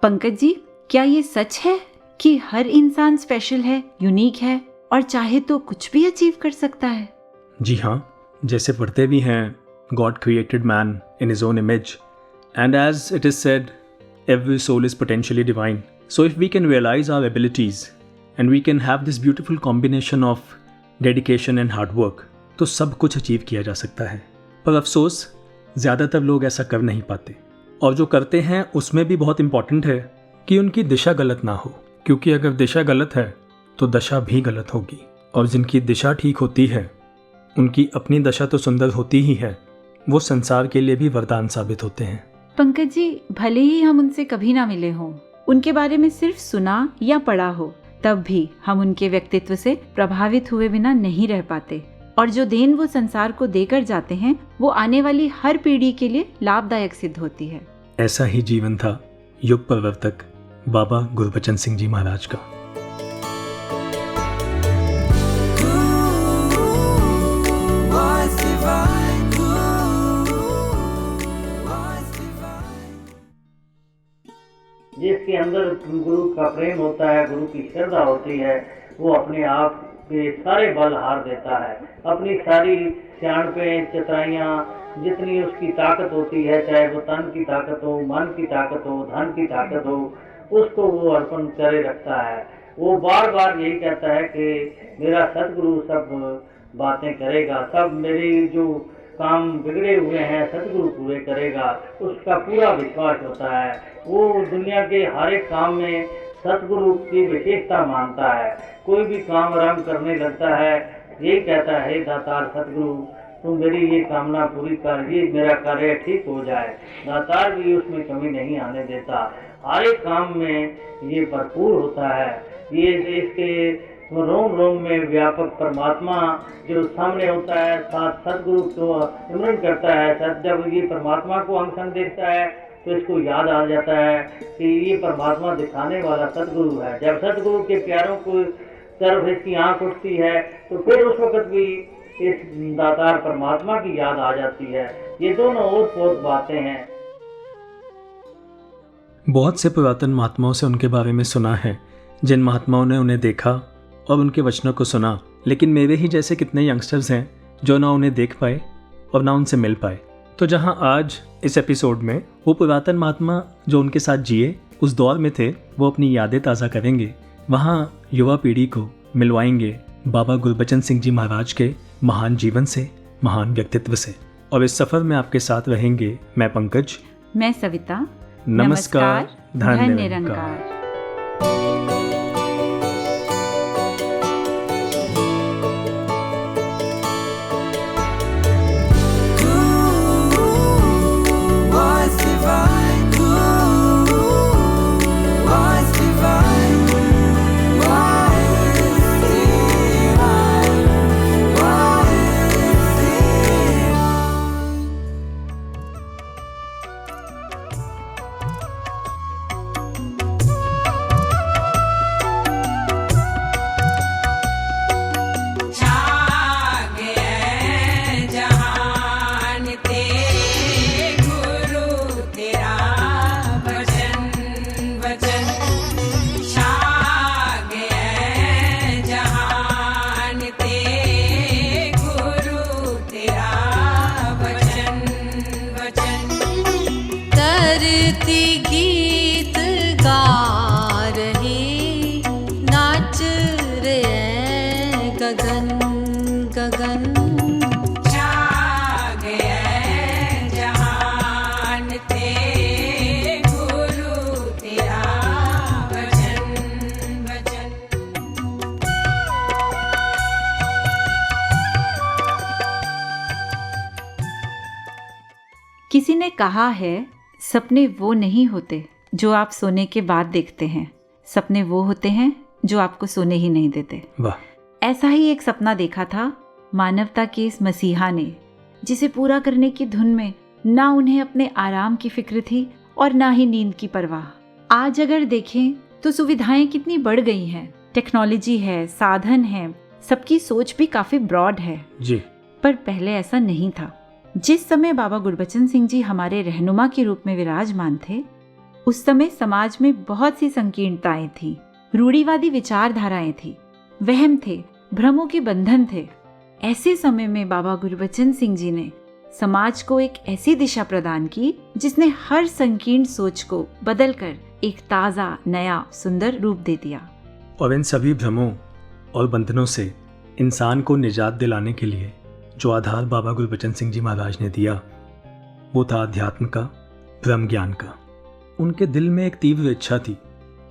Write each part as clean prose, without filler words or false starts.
पंकज जी, क्या ये सच है कि हर इंसान स्पेशल है, यूनिक है और चाहे तो कुछ भी अचीव कर सकता है? जी हाँ, जैसे पढ़ते भी हैं, God created man in his own image and as it is said, every soul is potentially divine. So if we can realise our abilities and we can have this beautiful combination of dedication and hard work, तो सब कुछ achieve किया जा सकता है. पर अफसोस ज़्यादातर लोग ऐसा कर नहीं पाते, और जो करते हैं उसमें भी बहुत इम्पॉर्टेंट है कि उनकी दिशा गलत ना हो, क्योंकि अगर दिशा गलत है तो दशा भी गलत होगी. और जिनकी दिशा ठीक होती है उनकी अपनी दशा तो सुंदर होती ही है, वो संसार के लिए भी वरदान साबित होते हैं. पंकज जी, भले ही हम उनसे कभी ना मिले हों, उनके बारे में सिर्फ सुना या पढ़ा हो, तब भी हम उनके व्यक्तित्व से प्रभावित हुए बिना नहीं रह पाते. और जो देन वो संसार को देकर जाते हैं वो आने वाली हर पीढ़ी के लिए लाभदायक सिद्ध होती है. ऐसा ही जीवन था युग प्रवर्तक बाबा गुरबचन सिंह जी महाराज का. जिसके अंदर गुरु का प्रेम होता है, गुरु की श्रद्धा होती है, वो अपने आप के सारे बल हार देता है. अपनी सारी सियाणपें, चतुराइयाँ, जितनी उसकी ताकत होती है, चाहे वो तन की ताकत हो, मन की ताकत हो, धन की ताकत हो, उसको वो अर्पण करे रखता है. वो बार बार यही कहता है कि मेरा सतगुरु सब बातें करेगा, सब मेरी जो काम बिगड़े हुए हैं सतगुरु पूरे करेगा, उसका पूरा विश्वास होता है. वो दुनिया के हर एक काम में सतगुरु की विशेषता मानता है. कोई भी काम आरंभ करने लगता है, यही कहता है, हे दातार सतगुरु तुम मेरी ये कामना पूरी कर, ये मेरा कार्य ठीक हो जाए. दातार भी उसमें कमी नहीं आने देता, हर एक काम में ये भरपूर होता है. ये इसके रोम रोम में व्यापक परमात्मा जो सामने होता है, साथ सतगुरु को स्मरण करता है. जब ये परमात्मा को अंग संग देखता है तो इसको याद आ जाता है कि ये परमात्मा दिखाने वाला सतगुरु है. जब सतगुरु के प्यारों को तरफ इसकी आंख उठती है तो फिर उस वक्त भी इस दातार परमात्मा की याद आ जाती है. ये दोनों ओत-पोत बातें हैं. बहुत से पुरातन महात्माओं से उनके बारे में सुना है, जिन महात्माओं ने उन्हें देखा और उनके वचनों को सुना, लेकिन मेरे ही जैसे कितने यंगस्टर्स हैं जो ना उन्हें देख पाए और ना उनसे मिल पाए. तो जहां आज इस एपिसोड में वो पुरातन महात्मा जो उनके साथ जिए, उस दौर में थे, वो अपनी यादें ताज़ा करेंगे, वहाँ युवा पीढ़ी को मिलवाएंगे बाबा गुरबचन सिंह जी महाराज के महान जीवन से, महान व्यक्तित्व से. और इस सफ़र में आपके साथ रहेंगे मैं पंकज, मैं सविता. नमस्कार, धन्य निरंकार. निरंकार. किसी ने कहा है, सपने वो नहीं होते जो आप सोने के बाद देखते हैं, सपने वो होते हैं जो आपको सोने ही नहीं देते. वाह. ऐसा ही एक सपना देखा था मानवता के इस मसीहा ने, जिसे पूरा करने की धुन में ना उन्हें अपने आराम की फिक्र थी और ना ही नींद की परवाह. आज अगर देखें तो सुविधाएं कितनी बढ़ गई हैं, टेक्नोलॉजी है, साधन है, सबकी सोच भी काफी ब्रॉड है जी. पर पहले ऐसा नहीं था. जिस समय बाबा गुरबचन सिंह जी हमारे रहनुमा के रूप में विराजमान थे, उस समय समाज में बहुत सी संकीर्णताएं थी, रूढ़िवादी विचारधाराएं थी, वहम थे, भ्रमों के बंधन थे। ऐसे समय में बाबा गुरबचन सिंह जी ने समाज को एक ऐसी दिशा प्रदान की जिसने हर संकीर्ण सोच को बदलकर एक ताज़ा, नया, सुंदर रूप दे दिया। और इन सभी भ्रमों और बंधनों से इंसान को निजात दिलाने के लिए जो आधार बाबा गुरबचन सिंह जी महाराज ने दिया, वो था अध्यात्म का, ब्रह्म ज्ञान का। उनके दिल में एक तीव्र इच्छा थी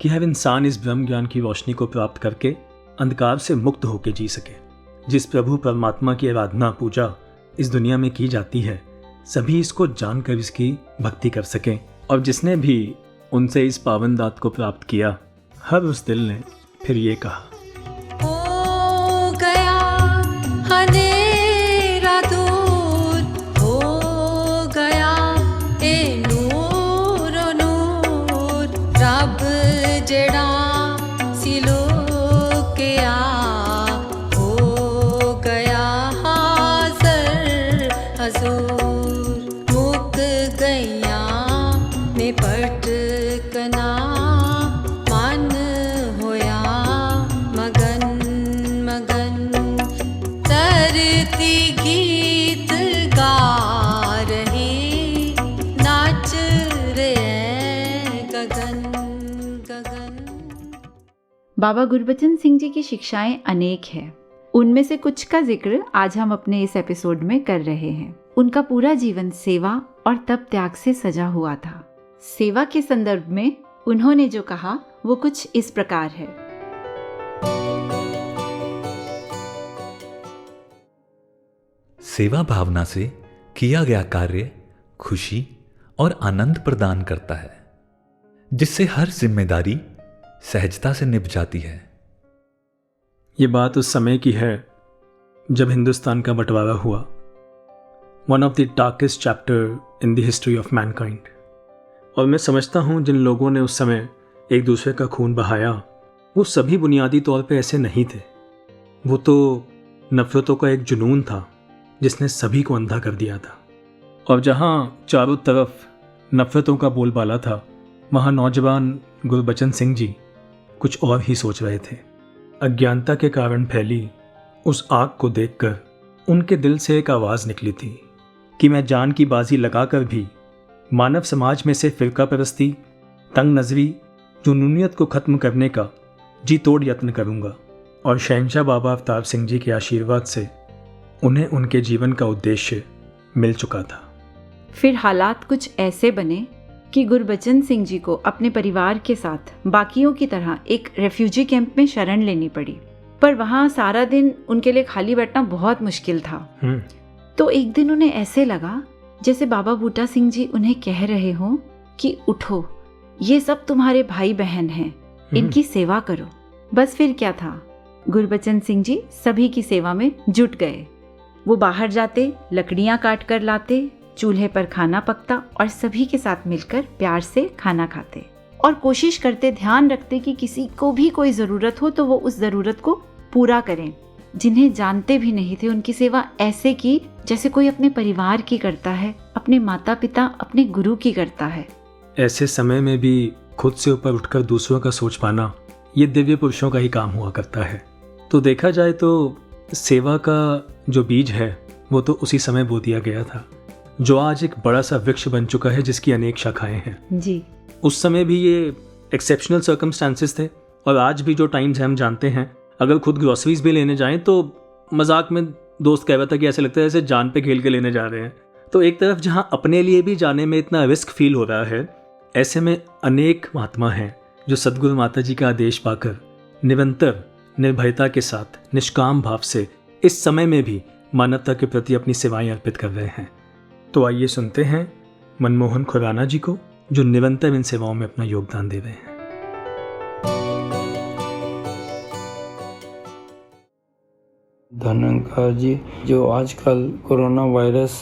कि हर इंसान इस ब्रह्म ज्ञान की रोशनी को प्राप्त करके अंधकार से मुक्त होकर जी सके। जिस प्रभु परमात्मा की आराधना, पूजा इस दुनिया में की जाती है, सभी इसको जानकर इसकी भक्ति कर सकें। और जिसने भी उनसे इस पावन दात को प्राप्त किया, हर उस दिल ने फिर ये कहा, हो गया अंधेरा दूर, हो गया ए नूर नूर, रब जेड़ा सिलो के आ, हो गया हाज़र हज़ूर, मुक गया में पटकना, मन होया मगन मगन, धरती गीत गा रही, नाच रहे गगन गगन। बाबा गुरबचन सिंह जी की शिक्षाएं अनेक हैं। उनमें से कुछ का जिक्र आज हम अपने इस एपिसोड में कर रहे हैं। उनका पूरा जीवन सेवा और तप त्याग से सजा हुआ था। सेवा के संदर्भ में उन्होंने जो कहा वो कुछ इस प्रकार है। सेवा भावना से किया गया कार्य खुशी और आनंद प्रदान करता है, जिससे हर जिम्मेदारी सहजता से निभ जाती है। ये बात उस समय की है जब हिंदुस्तान का बंटवारा हुआ। One of the darkest chapter in the history of Mankind. और मैं समझता हूँ जिन लोगों ने उस समय एक दूसरे का खून बहाया, वो सभी बुनियादी तौर पे ऐसे नहीं थे। वो तो नफ़रतों का एक जुनून था जिसने सभी को अंधा कर दिया था। और जहाँ चारों तरफ नफ़रतों का बोलबाला था, वहाँ नौजवान गुरबचन सिंह जी कुछ और ही सोच रहे थे। अज्ञानता के कारण फैली उस आग को देखकर उनके दिल से एक आवाज़ निकली थी कि मैं जान की बाजी लगाकर भी मानव समाज में से फ़िरका परस्ती, तंग नज़री, जुनूनियत को ख़त्म करने का जी तोड़ यत्न करूँगा। और शहंशाह बाबा अवतार सिंह जी के आशीर्वाद से उन्हें उनके जीवन का उद्देश्य मिल चुका था। फिर हालात कुछ ऐसे बने कि गुरबचन सिंह जी को अपने परिवार के साथ बाकियों की तरह एक रेफ्यूजी कैंप में शरण लेनी पड़ी। पर वहाँ सारा दिन उनके लिए खाली बैठना बहुत मुश्किल था। तो एक दिन उन्हें ऐसे लगा जैसे बाबा बूटा सिंह जी उन्हें कह रहे हों कि उठो, ये सब तुम्हारे भाई बहन हैं, इनकी सेवा करो। बस फिर क्या था, गुरबचन सिंह जी सभी की सेवा में जुट गए। वो बाहर जाते, लकड़ियाँ काट कर लाते, चूल्हे पर खाना पकता और सभी के साथ मिलकर प्यार से खाना खाते और कोशिश करते, ध्यान रखते कि किसी को भी कोई ज़रूरत हो तो वो उस ज़रूरत को पूरा करें। जिन्हें जानते भी नहीं थे उनकी सेवा ऐसे की जैसे कोई अपने परिवार की करता है, अपने माता पिता, अपने गुरु की करता है। ऐसे समय में भी खुद से ऊपर उठकर दूसरों का सोच पाना, ये दिव्य पुरुषों का ही काम हुआ करता है। तो देखा जाए तो सेवा का जो बीज है वो तो उसी समय बो दिया गया था, जो आज एक बड़ा सा वृक्ष बन चुका है जिसकी अनेक शाखाएं हैं। जी, उस समय भी ये एक्सेप्शनल सर्कमस्टांसेस थे। और आज भी जो टाइम्स हम जानते हैं, अगर खुद ग्रोसरीज भी लेने जाएं तो मजाक में दोस्त कह रहा था कि ऐसे लगता है जैसे जान पे खेल के लेने जा रहे हैं। तो एक तरफ जहां अपने लिए भी जाने में इतना रिस्क फील हो रहा है, ऐसे में अनेक महात्मा हैं जो सद्गुरु माता जी का आदेश पाकर निरंतर निर्भयता के साथ निष्काम भाव से इस समय में भी मानवता के प्रति अपनी सेवाएं अर्पित कर रहे हैं। तो आइए सुनते हैं मनमोहन खुराना जी को, जो निरंतर इन सेवाओं में अपना योगदान दे रहे हैं। धनंकार जी, जो आजकल कोरोना वायरस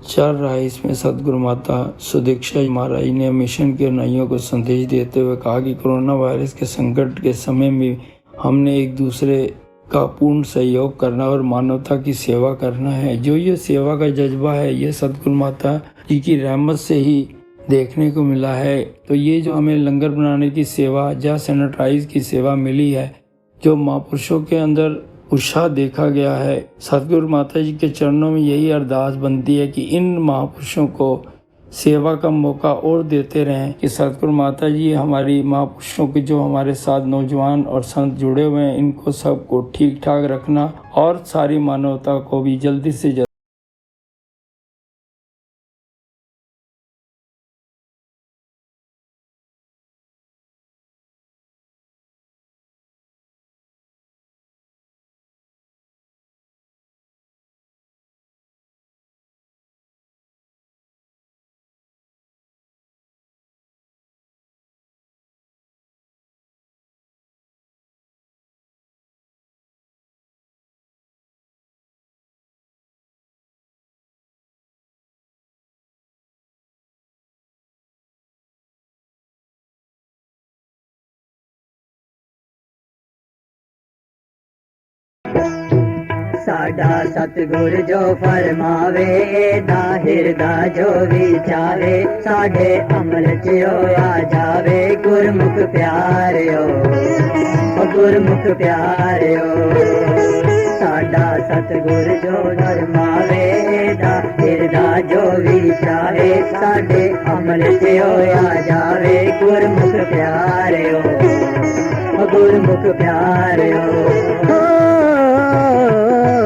चल रहा है, इसमें सदगुरु माता सुदीक्षा महाराज ने मिशन के अनुयायियों को संदेश देते हुए कहा कि कोरोना वायरस के संकट के समय में हमने एक दूसरे का पूर्ण सहयोग करना और मानवता की सेवा करना है। जो ये सेवा का जज्बा है, ये सदगुरु माता जी की रहमत से ही देखने को मिला है। तो ये जो हमें लंगर बनाने की सेवा या सैनिटाइज की सेवा मिली है, जो महापुरुषों के अंदर उत्साह देखा गया है, सतगुरु माता जी के चरणों में यही अरदास बनती है कि इन महापुरुषों को सेवा का मौका और देते रहें, कि सतगुरु माता जी हमारी महापुरुषों के जो हमारे साथ नौजवान और संत जुड़े हुए हैं, इनको सबको ठीक ठाक रखना और सारी मानवता को भी जल्दी से जल्दी साडा सतगुर जो फरमावे दा हिरदा जो विचारे साडे अमल च आ जावे गुरमुख प्यारियो गुरमुख प्यारियो साडा सतगुर जो फरमावे दा हिरदा जो विचारे साडे अमल च आ जावे गुरमुख प्यारियो गुरमुख प्यारियो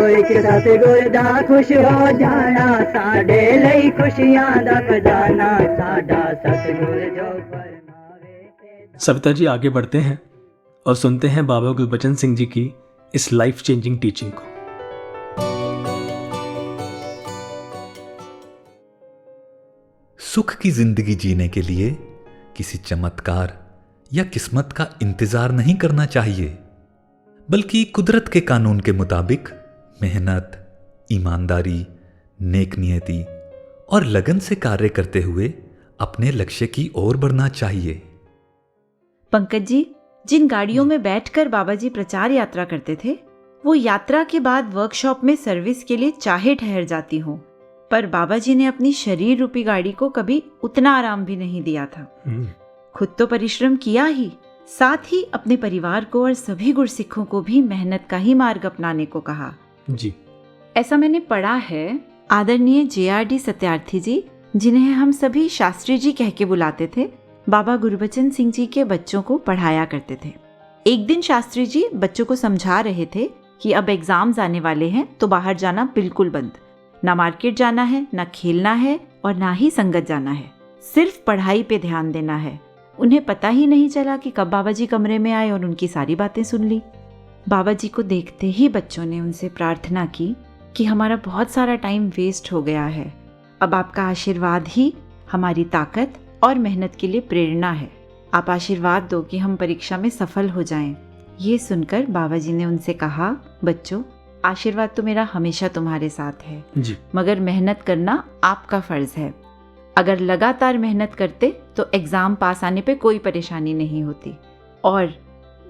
एक सतगुर दा खुश हो जाना साडे लई खुशियां दा खजाना साडा सतगुर जो फरमावे। सविता जी आगे बढ़ते हैं और सुनते हैं बाबा गुरबचन सिंह जी की इस लाइफ चेंजिंग टीचिंग को। सुख की जिंदगी जीने के लिए किसी चमत्कार या किस्मत का इंतजार नहीं करना चाहिए, बल्कि कुदरत के कानून के मुताबिक मेहनत, ईमानदारी, नेक नियति और लगन से कार्य करते हुए अपने लक्ष्य की ओर बढ़ना चाहिए। पंकज जी, जिन गाड़ियों में बैठकर बाबा जी प्रचार यात्रा करते थे, वो यात्रा के बाद वर्कशॉप में सर्विस के लिए चाहे ठहर जाती हो, पर बाबा जी ने अपनी शरीर रूपी गाड़ी को कभी उतना आराम भी नहीं दिया था। खुद तो परिश्रम किया ही, साथ ही अपने परिवार को और सभी गुरसिखों को भी मेहनत का ही मार्ग अपनाने को कहा जी। ऐसा मैंने पढ़ा है। आदरणीय JRD सत्यार्थी जी, जिन्हें हम सभी शास्त्री जी कह के बुलाते थे, बाबा गुरबचन सिंह जी के बच्चों को पढ़ाया करते थे। एक दिन शास्त्री जी बच्चों को समझा रहे थे कि अब एग्जाम्स आने वाले हैं तो बाहर जाना बिल्कुल बंद, ना मार्केट जाना है, ना खेलना है और ना ही संगत जाना है, सिर्फ पढ़ाई पे ध्यान देना है। उन्हें पता ही नहीं चला कि कब बाबा जी कमरे में आए और उनकी सारी बातें सुन ली। बाबा जी को देखते ही बच्चों ने उनसे प्रार्थना की कि हमारा बहुत सारा टाइम वेस्ट हो गया है, अब आपका आशीर्वाद ही हमारी ताकत और मेहनत के लिए प्रेरणा है। आप आशीर्वाद दो कि हम परीक्षा में सफल हो जाएं। ये सुनकर बाबा जी ने उनसे कहा, बच्चों, आशीर्वाद तो मेरा हमेशा तुम्हारे साथ है जी, मगर मेहनत करना आपका फर्ज है। अगर लगातार मेहनत करते तो एग्जाम पास आने पे कोई परेशानी नहीं होती, और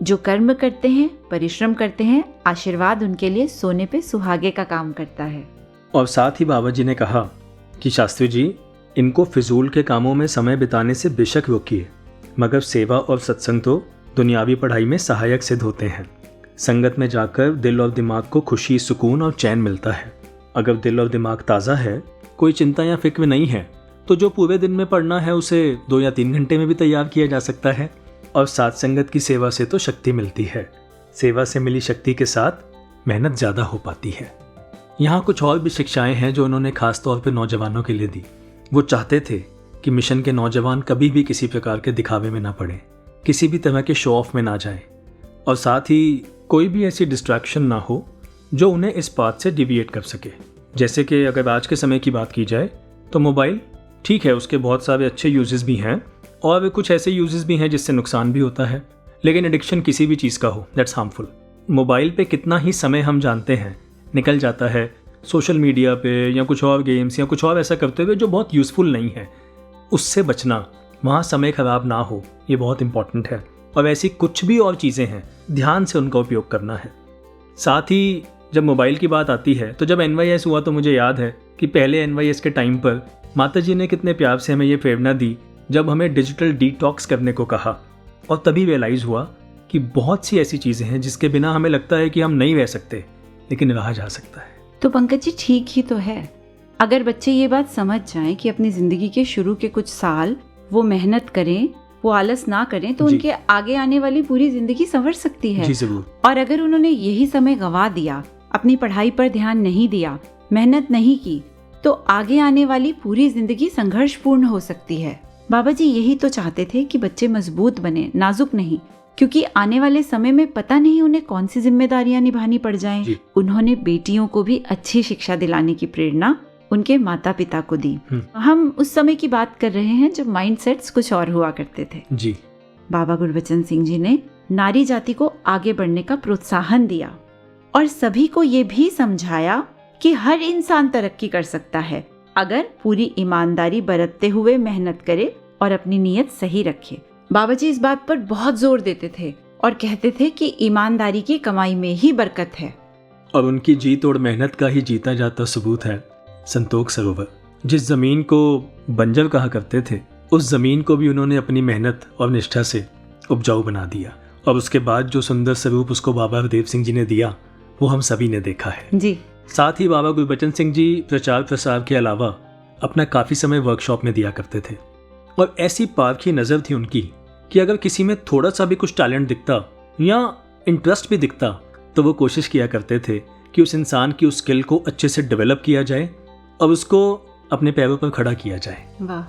जो कर्म करते हैं, परिश्रम करते हैं, आशीर्वाद उनके लिए सोने पे सुहागे का काम करता है। और साथ ही बाबा जी ने कहा कि शास्त्री जी, इनको फिजूल के कामों में समय बिताने से बेशक रोकिए, मगर सेवा और सत्संग तो दुनियावी पढ़ाई में सहायक सिद्ध होते हैं। संगत में जाकर दिल और दिमाग को खुशी, सुकून और चैन मिलता है। अगर दिल और दिमाग ताज़ा है, कोई चिंता या फिक्र नहीं है, तो जो पूरे दिन में पढ़ना है उसे 2 या 3 घंटे में भी तैयार किया जा सकता है। और साथ संगत की सेवा से तो शक्ति मिलती है, सेवा से मिली शक्ति के साथ मेहनत ज़्यादा हो पाती है। यहाँ कुछ और भी शिक्षाएं हैं जो उन्होंने खास तौर पर नौजवानों के लिए दी। वो चाहते थे कि मिशन के नौजवान कभी भी किसी प्रकार के दिखावे में ना पड़े, किसी भी तरह के शो ऑफ में ना जाएं, और साथ ही कोई भी ऐसी डिस्ट्रैक्शन ना हो जो उन्हें इस बात से डिविएट कर सके। जैसे कि अगर आज के समय की बात की जाए तो मोबाइल ठीक है, उसके बहुत सारे अच्छे यूजेस भी हैं और कुछ ऐसे यूजेस भी हैं जिससे नुकसान भी होता है, लेकिन एडिक्शन किसी भी चीज़ का हो, दैट्स हार्मफुल। मोबाइल पे कितना ही समय हम जानते हैं निकल जाता है सोशल मीडिया पे या कुछ और गेम्स या कुछ और ऐसा करते हुए जो बहुत यूज़फुल नहीं है, उससे बचना, वहाँ समय ख़राब ना हो, ये बहुत इंपॉर्टेंट है। और ऐसी कुछ भी और चीज़ें हैं, ध्यान से उनका उपयोग करना है। साथ ही जब मोबाइल की बात आती है तो जब NYS हुआ तो मुझे याद है कि पहले NYS के टाइम पर माता जी ने कितने प्यार से हमें ये प्रेरणा दी जब हमें डिजिटल डिटॉक्स करने को कहा, और तभी रियलाइज़ हुआ कि बहुत सी ऐसी चीज़ें हैं जिसके बिना हमें लगता है कि हम नहीं रह सकते, लेकिन रहा जा सकता है। तो पंकज जी ठीक ही तो है। अगर बच्चे ये बात समझ जाएं कि अपनी ज़िंदगी के शुरू के कुछ साल वो मेहनत करें, वो आलस ना करें, तो जी। उनके आगे आने वाली पूरी ज़िंदगी संवर सकती है। जी ज़रूर। और अगर उन्होंने यही समय गंवा दिया, अपनी पढ़ाई पर ध्यान नहीं दिया, मेहनत नहीं की, तो आगे आने वाली पूरी जिंदगी संघर्षपूर्ण हो सकती है। बाबा जी यही तो चाहते थे कि बच्चे मजबूत बने, नाजुक नहीं, क्योंकि आने वाले समय में पता नहीं उन्हें कौन सी जिम्मेदारियां निभानी पड़ जाएं। जी। उन्होंने बेटियों को भी अच्छी शिक्षा दिलाने की प्रेरणा उनके माता पिता को दी। हम उस समय की बात कर रहे हैं जब माइंडसेट्स कुछ और हुआ करते थे। जी। बाबा गुरबचन सिंह जी ने नारी जाति को आगे बढ़ने का प्रोत्साहन दिया और सभी को ये भी समझाया कि हर इंसान तरक्की कर सकता है अगर पूरी ईमानदारी बरतते हुए मेहनत करे और अपनी नीयत सही रखे। बाबा जी इस बात पर बहुत जोर देते थे और कहते थे कि ईमानदारी की कमाई में ही बरकत है। और उनकी जी तोड़ मेहनत का ही जीता जाता सबूत है संतोख सरोवर। जिस जमीन को बंजर कहा करते थे, उस जमीन को भी उन्होंने अपनी मेहनत और निष्ठा से उपजाऊ बना दिया, और उसके बाद जो सुंदर स्वरूप उसको बाबा हरदेव सिंह जी ने दिया वो हम सभी ने देखा है। जी। साथ ही बाबा गुरबचन सिंह जी प्रचार प्रसार के अलावा अपना काफ़ी समय वर्कशॉप में दिया करते थे, और ऐसी पारखी नज़र थी उनकी कि अगर किसी में थोड़ा सा भी कुछ टैलेंट दिखता या इंटरेस्ट भी दिखता तो वो कोशिश किया करते थे कि उस इंसान की उस स्किल को अच्छे से डेवलप किया जाए और उसको अपने पैरों पर खड़ा किया जाए। वाह।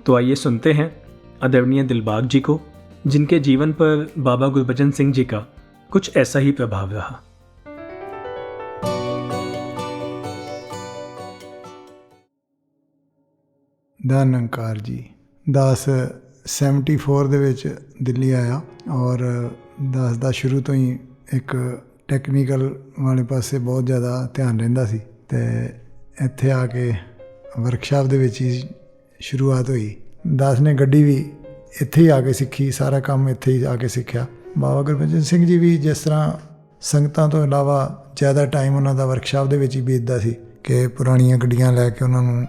तो आइए सुनते हैं आदरणीय दिलबाग जी को, जिनके जीवन पर बाबा गुरबचन सिंह जी का कुछ ऐसा ही प्रभाव रहा। ਦਾ ਨਿਰੰਕਾਰ ਜੀ। ਦਾਸ 74 ਦੇ ਵਿੱਚ ਦਿੱਲੀ ਆਇਆ ਔਰ ਦਾਸ ਦਾ ਸ਼ੁਰੂ ਤੋਂ ਹੀ ਇੱਕ ਟੈਕਨੀਕਲ ਵਾਲੇ ਪਾਸੇ ਬਹੁਤ ਜ਼ਿਆਦਾ ਧਿਆਨ ਰਹਿੰਦਾ ਸੀ, ਅਤੇ ਇੱਥੇ ਆ ਕੇ ਵਰਕਸ਼ਾਪ ਦੇ ਵਿੱਚ ਹੀ ਸ਼ੁਰੂਆਤ ਹੋਈ। ਦਾਸ ਨੇ ਗੱਡੀ ਵੀ ਇੱਥੇ ਹੀ ਆ ਕੇ ਸਿੱਖੀ, ਸਾਰਾ ਕੰਮ ਇੱਥੇ ਹੀ ਆ ਕੇ ਸਿੱਖਿਆ। ਬਾਬਾ ਗੁਰਬਚਨ ਸਿੰਘ ਜੀ ਵੀ ਜਿਸ ਤਰ੍ਹਾਂ ਸੰਗਤਾਂ ਤੋਂ ਇਲਾਵਾ ਜ਼ਿਆਦਾ ਟਾਈਮ ਉਹਨਾਂ ਦਾ ਵਰਕਸ਼ਾਪ ਦੇ ਵਿੱਚ ਹੀ ਬੀਤਦਾ ਸੀ ਕਿ ਪੁਰਾਣੀਆਂ ਗੱਡੀਆਂ ਲੈ ਕੇ ਉਹਨਾਂ ਨੂੰ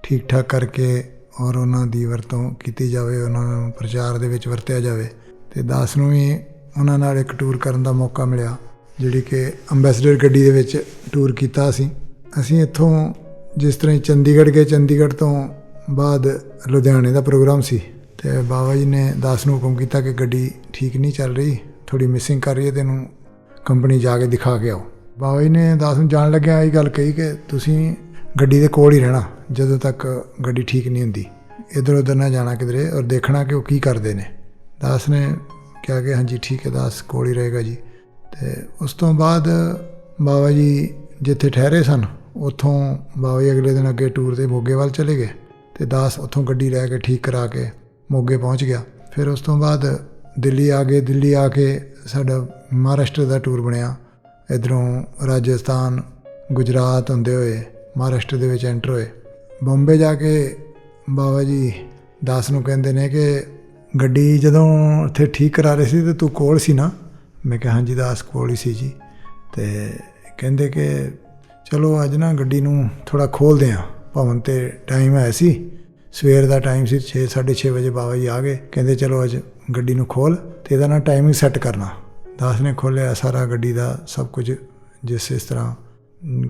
ਠੀਕ ਠਾਕ ਕਰਕੇ ਔਰ ਉਹਨਾਂ ਦੀ ਵਰਤੋਂ ਕੀਤੀ ਜਾਵੇ, ਉਹਨਾਂ ਨੂੰ ਪ੍ਰਚਾਰ ਦੇ ਵਿੱਚ ਵਰਤਿਆ ਜਾਵੇ। ਅਤੇ ਦਾਸ ਨੂੰ ਵੀ ਉਹਨਾਂ ਨਾਲ ਇੱਕ ਟੂਰ ਕਰਨ ਦਾ ਮੌਕਾ ਮਿਲਿਆ, ਜਿਹੜੀ ਕਿ ਅੰਬੈਸਡਰ ਗੱਡੀ ਦੇ ਵਿੱਚ ਟੂਰ ਕੀਤਾ ਅਸੀਂ ਇੱਥੋਂ ਜਿਸ ਤਰ੍ਹਾਂ ਚੰਡੀਗੜ੍ਹ ਗਏ, ਚੰਡੀਗੜ੍ਹ ਤੋਂ ਬਾਅਦ ਲੁਧਿਆਣੇ ਦਾ ਪ੍ਰੋਗਰਾਮ ਸੀ, ਅਤੇ ਬਾਬਾ ਜੀ ਨੇ ਦਾਸ ਨੂੰ ਹੁਕਮ ਕੀਤਾ ਕਿ ਗੱਡੀ ਠੀਕ ਨਹੀਂ ਚੱਲ ਰਹੀ, ਥੋੜ੍ਹੀ ਮਿਸਿੰਗ ਕਰ ਰਹੀ ਹੈ, ਤੈਨੂੰ ਕੰਪਨੀ ਜਾ ਕੇ ਦਿਖਾ ਕੇ ਆਓ। ਬਾਬਾ ਜੀ ਨੇ ਦਾਸ ਨੂੰ ਜਾਣ ਲੱਗਿਆ ਇਹ ਗੱਲ ਕਹੀ ਕਿ ਤੁਸੀਂ ਗੱਡੀ ਦੇ ਕੋਲ ਹੀ ਰਹਿਣਾ ਜਦੋਂ ਤੱਕ ਗੱਡੀ ਠੀਕ ਨਹੀਂ ਹੁੰਦੀ, ਇੱਧਰ ਉੱਧਰ ਨਾ ਜਾਣਾ ਕਿਧਰੇ, ਔਰ ਦੇਖਣਾ ਕਿ ਉਹ ਕੀ ਕਰਦੇ ਨੇ। ਦਾਸ ਨੇ ਕਿਹਾ ਕਿ ਹਾਂਜੀ ਠੀਕ ਹੈ, ਦਾਸ ਕੋਲ ਹੀ ਰਹੇਗਾ ਜੀ। ਅਤੇ ਉਸ ਤੋਂ ਬਾਅਦ ਬਾਬਾ ਜੀ ਜਿੱਥੇ ਠਹਿਰੇ ਸਨ ਉੱਥੋਂ ਬਾਬਾ ਜੀ ਅਗਲੇ ਦਿਨ ਅੱਗੇ ਟੂਰ 'ਤੇ ਮੋਗੇ ਵੱਲ ਚਲੇ ਗਏ, ਅਤੇ ਦਾਸ ਉੱਥੋਂ ਗੱਡੀ ਲੈ ਕੇ ਠੀਕ ਕਰਾ ਕੇ ਮੋਗੇ ਪਹੁੰਚ ਗਿਆ। ਫਿਰ ਉਸ ਤੋਂ ਬਾਅਦ ਦਿੱਲੀ ਆ ਗਏ। ਦਿੱਲੀ ਆ ਕੇ ਸਾਡਾ ਮਹਾਰਾਸ਼ਟਰ ਦਾ ਟੂਰ ਬਣਿਆ, ਇੱਧਰੋਂ ਰਾਜਸਥਾਨ, ਗੁਜਰਾਤ ਹੁੰਦੇ ਹੋਏ ਮਹਾਰਾਸ਼ਟਰ ਦੇ ਵਿੱਚ ਐਂਟਰ ਹੋਏ। ਬੰਬੇ ਜਾ ਕੇ ਬਾਬਾ ਜੀ ਦਾਸ ਨੂੰ ਕਹਿੰਦੇ ਨੇ ਕਿ ਗੱਡੀ ਜਦੋਂ ਉੱਥੇ ਠੀਕ ਕਰਾ ਰਹੇ ਸੀ ਤਾਂ ਤੂੰ ਕੋਲ ਸੀ ਨਾ? ਮੈਂ ਕਿਹਾ ਹਾਂਜੀ ਦਾਸ ਕੋਲ ਹੀ ਸੀ ਜੀ। ਅਤੇ ਕਹਿੰਦੇ ਕਿ ਚਲੋ ਅੱਜ ਨਾ ਗੱਡੀ ਨੂੰ ਥੋੜ੍ਹਾ ਖੋਲ੍ਹਦੇ ਹਾਂ। ਭਵਨ 'ਤੇ ਟਾਈਮ ਹੈ ਸੀ, ਸਵੇਰ ਦਾ ਟਾਈਮ ਸੀ, 6:30 ਵਜੇ ਬਾਬਾ ਜੀ ਆ ਗਏ। ਕਹਿੰਦੇ ਚਲੋ ਅੱਜ ਗੱਡੀ ਨੂੰ ਖੋਲ੍ਹ ਅਤੇ ਇਹਦਾ ਨਾ ਟਾਈਮਿੰਗ ਸੈੱਟ ਕਰਨਾ। ਦਾਸ ਨੇ ਖੋਲ੍ਹਿਆ ਸਾਰਾ ਗੱਡੀ ਦਾ ਸਭ ਕੁਝ, ਇਸ ਤਰ੍ਹਾਂ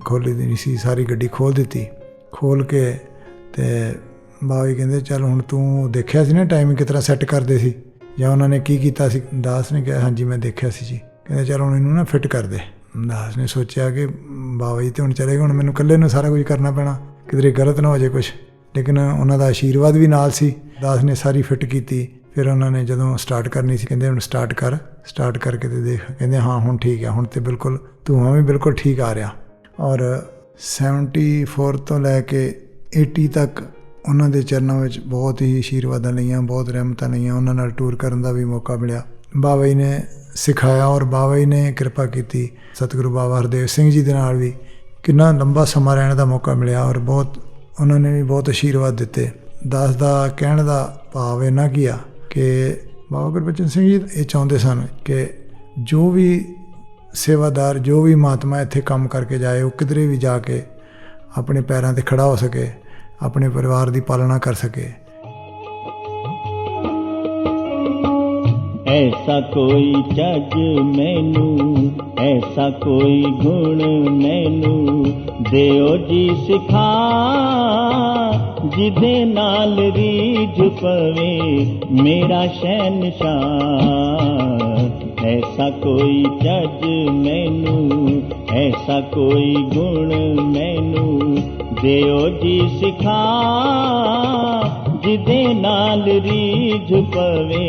ਖੋਲ੍ਹੀ ਦੀ ਨਹੀਂ ਸੀ, ਸਾਰੀ ਗੱਡੀ ਖੋਲ੍ਹ ਦਿੱਤੀ। ਖੋਲ੍ਹ ਕੇ ਅਤੇ ਬਾਬਾ ਜੀ ਕਹਿੰਦੇ ਚੱਲ ਹੁਣ ਤੂੰ ਦੇਖਿਆ ਸੀ ਨਾ ਟਾਈਮਿੰਗ ਕਿਸ ਤਰ੍ਹਾਂ ਸੈੱਟ ਕਰਦੇ ਸੀ, ਜਾਂ ਉਹਨਾਂ ਨੇ ਕੀ ਕੀਤਾ ਸੀ? ਦਾਸ ਨੇ ਕਿਹਾ ਹਾਂਜੀ ਮੈਂ ਦੇਖਿਆ ਸੀ ਜੀ। ਕਹਿੰਦੇ ਚੱਲ ਹੁਣ ਇਹਨੂੰ ਨਾ ਫਿੱਟ ਕਰ ਦੇ। ਦਾਸ ਨੇ ਸੋਚਿਆ ਕਿ ਬਾਬਾ ਜੀ ਤਾਂ ਹੁਣ ਚਲੇ ਗਏ, ਹੁਣ ਮੈਨੂੰ ਇਕੱਲੇ ਨੂੰ ਸਾਰਾ ਕੁਝ ਕਰਨਾ ਪੈਣਾ, ਕਿਧਰੇ ਗਲਤ ਨਾ ਹੋ ਜਾਏ ਕੁਛ। ਲੇਕਿਨ ਉਹਨਾਂ ਦਾ ਆਸ਼ੀਰਵਾਦ ਵੀ ਨਾਲ ਸੀ। ਦਾਸ ਨੇ ਸਾਰੀ ਫਿੱਟ ਕੀਤੀ। ਫਿਰ ਉਹਨਾਂ ਨੇ ਜਦੋਂ ਸਟਾਰਟ ਕਰਨੀ ਸੀ ਕਹਿੰਦੇ ਹੁਣ ਸਟਾਰਟ ਕਰ। ਸਟਾਰਟ ਕਰਕੇ ਤੇ ਦੇਖ, ਕਹਿੰਦੇ ਹਾਂ ਹੁਣ ਠੀਕ ਹੈ, ਹੁਣ ਤਾਂ ਬਿਲਕੁਲ ਧੂੰਆਂ ਵੀ ਬਿਲਕੁਲ ਠੀਕ ਆ ਰਿਹਾ। ਔਰ 74 ਤੋਂ ਲੈ ਕੇ 80 ਤੱਕ ਉਹਨਾਂ ਦੇ ਚਰਨਾਂ ਵਿੱਚ ਬਹੁਤ ਹੀ ਆਸ਼ੀਰਵਾਦਾਂ ਲਈਆਂ, ਬਹੁਤ ਰਹਿਮਤਾਂ ਲਈਆਂ। ਉਹਨਾਂ ਨਾਲ ਟੂਰ ਕਰਨ ਦਾ ਵੀ ਮੌਕਾ ਮਿਲਿਆ। ਬਾਬਾ ਜੀ ਨੇ ਸਿਖਾਇਆ ਔਰ ਬਾਬਾ ਜੀ ਨੇ ਕਿਰਪਾ ਕੀਤੀ। ਸਤਿਗੁਰੂ ਬਾਬਾ ਹਰਦੇਵ ਸਿੰਘ ਜੀ ਦੇ ਨਾਲ ਵੀ ਕਿੰਨਾ ਲੰਬਾ ਸਮਾਂ ਰਹਿਣ ਦਾ ਮੌਕਾ ਮਿਲਿਆ, ਔਰ ਬਹੁਤ ਉਹਨਾਂ ਨੇ ਵੀ ਬਹੁਤ ਆਸ਼ੀਰਵਾਦ ਦਿੱਤੇ। ਦਾਸ ਦਾ ਕਹਿਣ ਦਾ ਭਾਵ ਇੰਨਾ ਕੀ ਆ ਕਿ ਬਾਬਾ ਗੁਰਬਚਨ ਸਿੰਘ ਜੀ ਇਹ ਚਾਹੁੰਦੇ ਸਨ ਕਿ ਜੋ ਵੀ ਸੇਵਾਦਾਰ, ਜੋ ਵੀ ਮਹਾਤਮਾ ਇੱਥੇ ਕੰਮ ਕਰਕੇ ਜਾਏ, ਉਹ ਕਿਧਰੇ ਵੀ ਜਾ ਕੇ ਆਪਣੇ ਪੈਰਾਂ 'ਤੇ ਖੜ੍ਹਾ ਹੋ ਸਕੇ, ਆਪਣੇ ਪਰਿਵਾਰ ਦੀ ਪਾਲਣਾ ਕਰ ਸਕੇ। ऐसा कोई जज मैनू, ऐसा कोई गुण मैनू दियो जी सिखा, जिदे नाल रीझ पवे मेरा शहनशाह। ऐसा कोई जज मैनू, ऐसा कोई गुण मैनू दियो जी सिखा, जिदे नाल रीझ पवे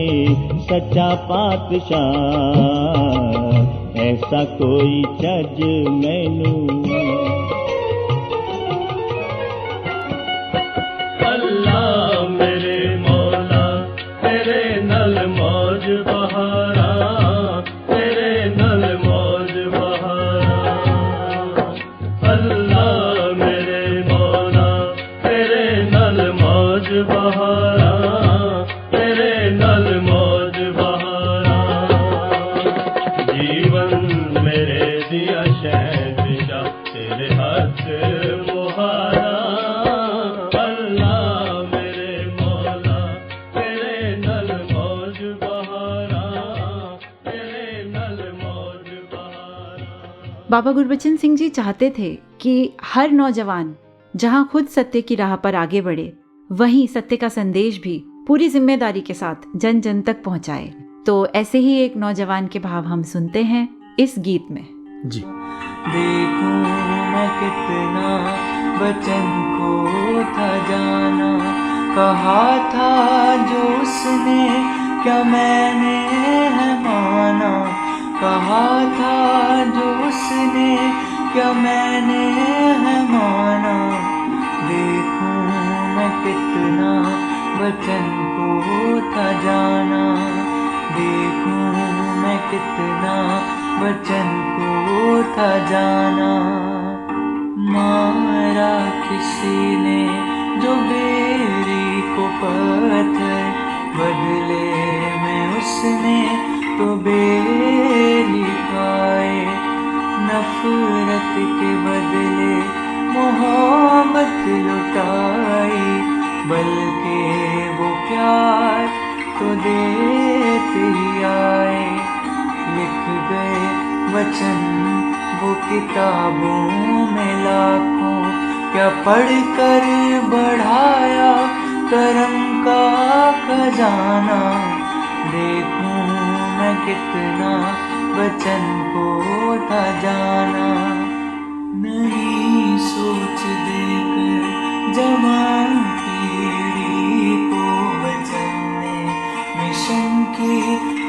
सच्चा पातशाह। ऐसा कोई जज मैनू। अल्लाह मेरे मौला तेरे नल मौज बहारा, तेरे नल मौज बहारा। अल्लाह मेरे मौला तेरे नल मौज बहारा, तेरे नल मौज बहारा। जीवन मेरे दिया शहंशाह तेरे हाथ मुहारा। अल्लाह मेरे मौला तेरे नल मौज बहारा, तेरे नल मौज बहारा। बाबा गुरबचन सिंह जी चाहते थे कि हर नौजवान जहां खुद सत्य की राह पर आगे बढ़े, वहीं सत्य का संदेश भी पूरी जिम्मेदारी के साथ जन जन तक पहुंचाए। तो ऐसे ही एक नौजवान के भाव हम सुनते हैं इस गीत में। जी। देखूं मैं कितना बचन को था जाना, कहा था जो उसने क्या मैंने है माना, कहा था जो उसने क्या मैंने है माना। देखूं मैं कितना बचन को था जाना, देखूं मैं कितना बचन को था जाना। मारा किसी ने जो बेरी को पत्थर, बदले में उसने तो बेरी खाए। नफरत के बदले मोहब्बत लुटाई, बल्कि वो प्यार तो देते ही आए। लिख गए वचन वो किताबों में लाखों, क्या पढ़कर बढ़ाया करम का खजाना। देखूं मैं कितना वचन को था जाना। नई सोच देकर जवान पीढ़ी को वचन ने मिशन की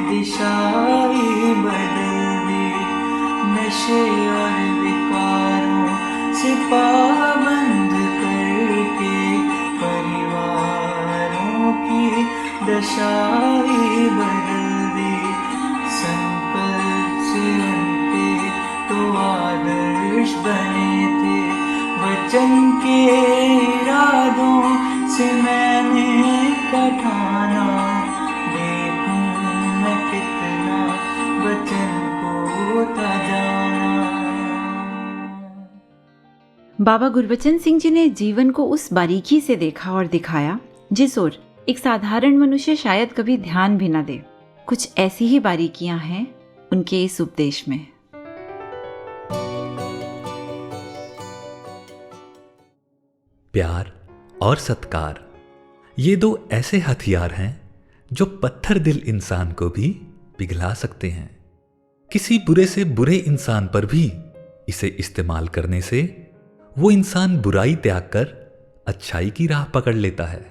दिशा ही बदल दी। नशे और विकारों से पाबंद करके परिवारों की दशा ही बदल दी। संकल्प से उनके तो आदर्श बने थे, वचन के इरादों से मैंने कठाना। देखूं मैं कितना वचन को था जाना। बाबा गुरबचन सिंह जी ने जीवन को उस बारीकी से देखा और दिखाया जिस ओर एक साधारण मनुष्य शायद कभी ध्यान भी न दे। कुछ ऐसी ही बारीकियां हैं उनके इस उपदेश में। प्यार और सत्कार, ये दो ऐसे हथियार हैं जो पत्थर दिल इंसान को भी पिघला सकते हैं। किसी बुरे से बुरे इंसान पर भी इसे इस्तेमाल करने से वो इंसान बुराई त्याग कर अच्छाई की राह पकड़ लेता है।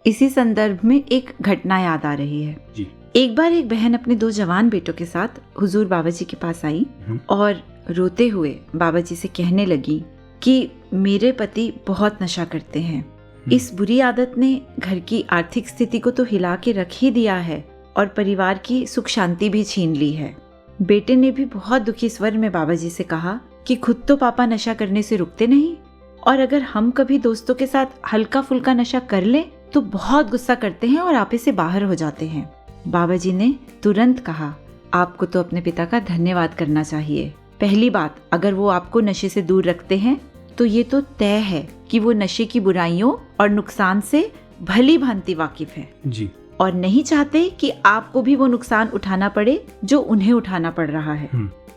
इसी संदर्भ में एक घटना याद आ रही है जी। एक बार एक बहन अपने 2 जवान बेटों के साथ हुजूर बाबा जी के पास आई और रोते हुए बाबा जी से कहने लगी कि मेरे पति बहुत नशा करते हैं। इस बुरी आदत ने घर की आर्थिक स्थिति को तो हिला के रख ही दिया है और परिवार की सुख शांति भी छीन ली है। बेटे ने भी बहुत दुखी स्वर में बाबा जी से कहा कि खुद तो पापा नशा करने से रुकते नहीं, और अगर हम कभी दोस्तों के साथ हल्का फुल्का नशा कर ले तो बहुत गुस्सा करते हैं और आपे से बाहर हो जाते हैं। बाबा जी ने तुरंत कहा, आपको तो अपने पिता का धन्यवाद करना चाहिए। पहली बात, अगर वो आपको नशे से दूर रखते हैं तो तो ये तो तय है कि वो नशे की बुराइयों और नुकसान से भली भांति वाकिफ है जी। और नहीं चाहते कि आपको भी वो नुकसान उठाना पड़े जो उन्हें उठाना पड़ रहा है।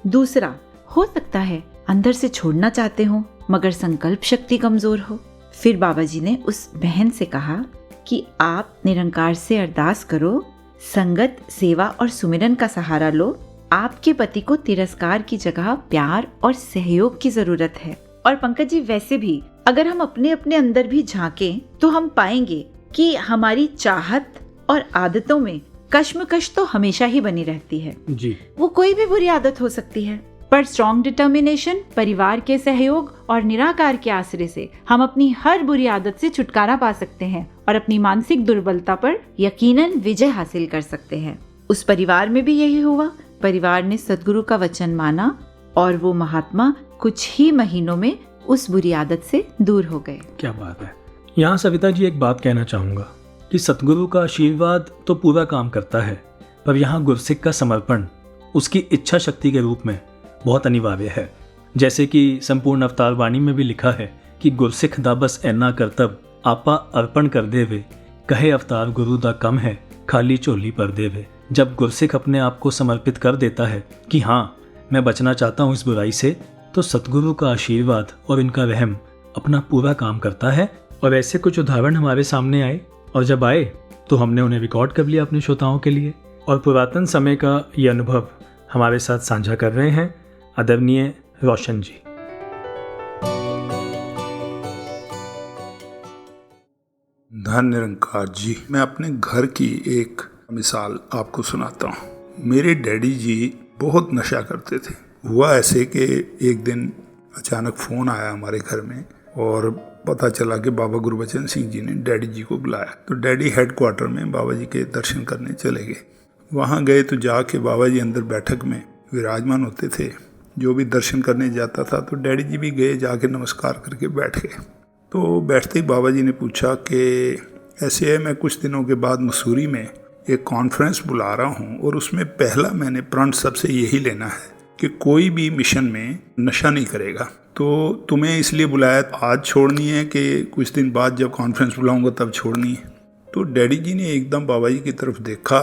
दूसरा, हो सकता है अंदर से छोड़ना चाहते हो मगर संकल्प शक्ति कमजोर हो। फिर बाबा जी ने उस बहन से कहा कि आप निरंकार से अरदास करो, संगत, सेवा और सुमिरन का सहारा लो। आपके पति को तिरस्कार की जगह प्यार और सहयोग की जरूरत है। और पंकज जी, वैसे भी अगर हम अपने अपने अंदर भी झांकें तो हम पाएंगे कि हमारी चाहत और आदतों में कश्मकश तो हमेशा ही बनी रहती है जी। वो कोई भी बुरी आदत हो सकती है, पर स्ट्रॉन्ग डिटर्मिनेशन, परिवार के सहयोग और निराकार के आश्रय से हम अपनी हर बुरी आदत से छुटकारा पा सकते हैं और अपनी मानसिक दुर्बलता पर यकीनन विजय हासिल कर सकते हैं। उस परिवार में भी यही हुआ। परिवार ने सद्गुरु का वचन माना और वो महात्मा कुछ ही महीनों में उस बुरी आदत से दूर हो गए। क्या बात है। यहाँ सविता जी एक बात कहना चाहूँगा कि सतगुरु का आशीर्वाद तो पूरा काम करता है, पर यहाँ गुरसिक का समर्पण उसकी इच्छा शक्ति के रूप में बहुत अनिवार्य है। जैसे कि संपूर्ण अवतार वाणी में भी लिखा है कि गुरसिख दा बस ऐना करतब आपा अर्पण कर देवे, कहे अवतार गुरु दा कम है खाली झोली पर देवे। जब गुरसिख अपने आप को समर्पित कर देता है कि हाँ मैं बचना चाहता हूँ इस बुराई से, तो सतगुरु का आशीर्वाद और इनका रहम अपना पूरा काम करता है। और ऐसे कुछ उदाहरण हमारे सामने आए और जब आए तो हमने उन्हें रिकॉर्ड कर लिया अपने श्रोताओं के लिए। और पुरातन समय का ये अनुभव हमारे साथ साझा कर रहे हैं आदरणीय रोशन जी। धन निरंकार जी, मैं अपने घर की एक मिसाल आपको सुनाता हूँ। मेरे डैडी जी बहुत नशा करते थे। हुआ ऐसे कि एक दिन अचानक फ़ोन आया हमारे घर में और पता चला कि बाबा गुरबचन सिंह जी ने डैडी जी को बुलाया। तो डैडी हेडक्वार्टर में बाबा जी के दर्शन करने चले गए। वहाँ गए तो जाके बाबा जी अंदर बैठक में विराजमान होते थे। जो भी दर्शन करने जाता था तो डैडी जी भी गए, जाके नमस्कार करके बैठ गए। तो बैठते ही बाबा जी ने पूछा कि ऐसे है, मैं कुछ दिनों के बाद मसूरी में एक कॉन्फ्रेंस बुला रहा हूँ और उसमें पहला मैंने प्रण सबसे यही लेना है कि कोई भी मिशन में नशा नहीं करेगा। तो तुम्हें इसलिए बुलाया, आज छोड़नी है कि कुछ दिन बाद जब कॉन्फ्रेंस बुलाऊंगा तब छोड़नी है? तो डैडी जी ने एकदम बाबा जी की तरफ देखा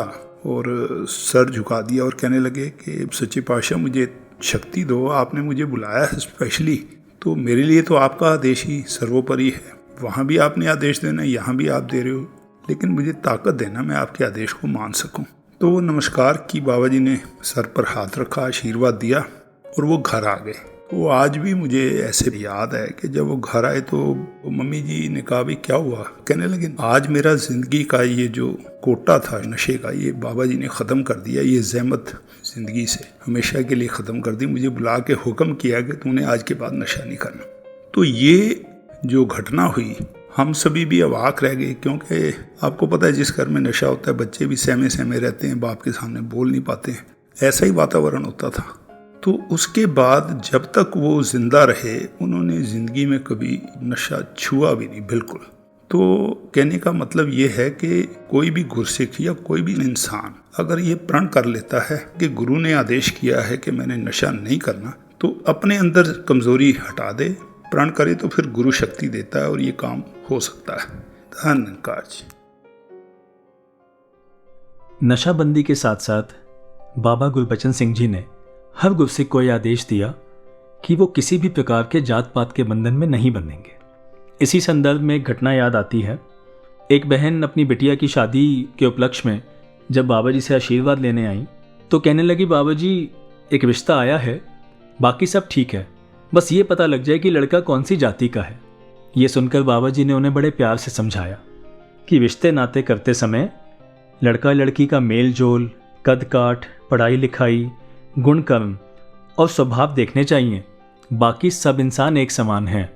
और सर झुका दिया और कहने लगे कि सच्चे पातशाह मुझे शक्ति दो, आपने मुझे बुलाया है स्पेशली, तो मेरे लिए तो आपका आदेश ही सर्वोपरि है। वहाँ भी आपने आदेश देना, यहाँ भी आप दे रहे हो, लेकिन मुझे ताकत देना मैं आपके आदेश को मान सकूं। तो वो नमस्कार की, बाबा जी ने सर पर हाथ रखा, आशीर्वाद दिया और वो घर आ गए। वो आज भी मुझे ऐसे याद है कि जब वो घर आए तो मम्मी जी ने कहा भी क्या हुआ? कहने लगे आज मेरा ज़िंदगी का ये जो कोटा था नशे का, ये बाबा जी ने ख़त्म कर दिया। ये ज़हमत ज़िंदगी से हमेशा के लिए ख़त्म कर दी। मुझे बुला के हुक्म किया कि तूने आज के बाद नशा नहीं करना। तो ये जो घटना हुई हम सभी भी अवाक रह गए, क्योंकि आपको पता है जिस घर में नशा होता है बच्चे भी सहमे सहमे रहते हैं, बाप के सामने बोल नहीं पाते हैं। ऐसा ही वातावरण होता था। तो उसके बाद जब तक वो जिंदा रहे उन्होंने ज़िंदगी में कभी नशा छुआ भी नहीं, बिल्कुल। तो कहने का मतलब ये है कि कोई भी गुरसिख या कोई भी इंसान अगर ये प्रण कर लेता है कि गुरु ने आदेश किया है कि मैंने नशा नहीं करना, तो अपने अंदर कमज़ोरी हटा दे, प्रण करे तो फिर गुरु शक्ति देता है और ये काम हो सकता है। धन्यवाद जी। नशाबंदी के साथ साथ बाबा गुरबचन सिंह जी ने हर गुरसिख को यह आदेश दिया कि वो किसी भी प्रकार के जात पात के बंधन में नहीं बंधेंगे। इसी संदर्भ में एक घटना याद आती है। एक बहन अपनी बिटिया की शादी के उपलक्ष्य में जब बाबा जी से आशीर्वाद लेने आई तो कहने लगी, बाबा जी एक रिश्ता आया है, बाकी सब ठीक है, बस ये पता लग जाए कि लड़का कौन सी जाति का है। ये सुनकर बाबा जी ने उन्हें बड़े प्यार से समझाया कि रिश्ते नाते करते समय लड़का लड़की का मेल जोल, कद काठ, पढ़ाई लिखाई, गुण कर्म और स्वभाव देखने चाहिए। बाकी सब इंसान एक समान हैं।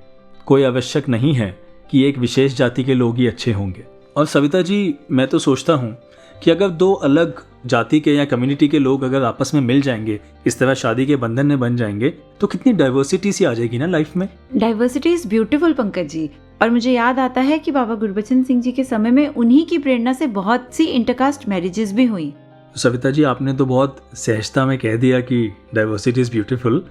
कोई आवश्यक नहीं है कि एक विशेष जाति के लोग ही अच्छे होंगे। और सविता जी, मैं तो सोचता हूँ कि अगर दो अलग जाति के या कम्युनिटी के लोग अगर आपस में मिल जाएंगे, इस तरह शादी के बंधन में बन जाएंगे, तो कितनी डाइवर्सिटी सी आ जाएगी ना लाइफ में। Diversity is beautiful Pankaj ji. और मुझे याद आता है कि बाबा गुरबचन सिंह जी के समय में उन्हीं की प्रेरणा से बहुत सी इंटरकास्ट मैरिजेस भी हुई। सविता जी, आपने तो बहुत सहजता में कह दिया कि डाइवर्सिटी इज ब्यूटीफुल,